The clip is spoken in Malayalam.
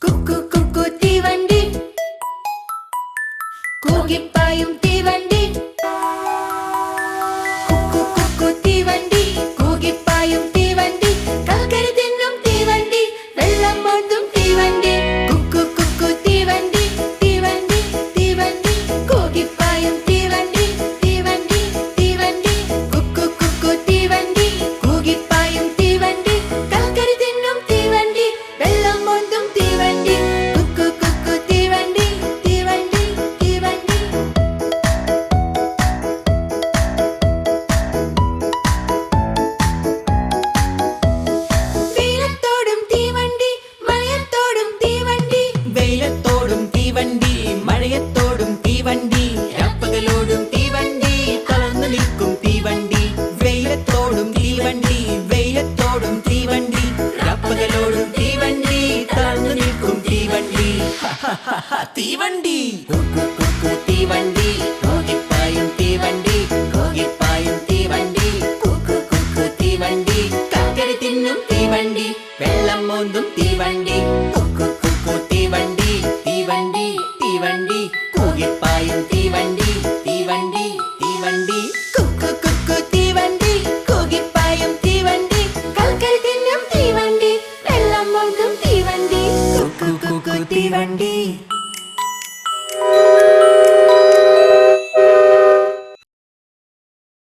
കുക്കു കുക്കു തീവണ്ടി, കൂകിപ്പായും തീവണ്ടി. കുക്കു കുക്കു തീവണ്ടി, കൂകിപ്പായും തീവണ്ടി, കൽക്കരി തിന്നും തീവണ്ടി, വെള്ളം മോന്തും തീവണ്ടി. കുക്കു കുക്കു തീവണ്ടി, തീവണ്ടി തീവണ്ടി, കൂകിപ്പായും തീവണ്ടി, തീവണ്ടി തീവണ്ടി. കുക്കു കുക്കു തീവണ്ടി, കൂകിപ്പായും തീവണ്ടി, കൽക്കരി തിന്നും തീവണ്ടി, വെള്ളം മോന്തും തീവണ്ടി. കുക്കു കുക്കു തീവണ്ടി, തീവണ്ടി തീവണ്ടി. വെയിലത്തോടും തീവണ്ടി, മഴയത്തോടും തീവണ്ടി. വെയിലത്തോടും തീവണ്ടി, മഴയത്തോടും തീവണ്ടി, രാപ്പകലോടും തീവണ്ടി, തളർന്നു നിൽക്കും തീവണ്ടി. വെയിലത്തോടും തീവണ്ടി, വെയിലത്തോടും തീവണ്ടി, രാപ്പകലോടും തീവണ്ടി, തളർന്നു നിൽക്കും തീവണ്ടി. തീവണ്ടി കുക്കു കുക്കു തീവണ്ടി, കൂകിപ്പായും തീവണ്ടി, കൂകിപ്പായും തീവണ്ടി, കുക്കു കുക്കു തീവണ്ടി, കൽക്കരി തിന്നും തീവണ്ടി, വെള്ളം മോന്തും തീവണ്ടി. കുക്കു കുക്കു തീവണ്ടി, തീവണ്ടി തീവണ്ടി, കൂകിപ്പായും തീവണ്ടി, തീവണ്ടി തീവണ്ടി. കുക്കു കുക്കു തീവണ്ടി, കൂകിപ്പായും തീവണ്ടി, കൽക്കരി തിന്നും തീവണ്ടി, വെള്ളം മോന്തും തീവണ്ടി. കുക്കു കുക്കു തീവണ്ടി.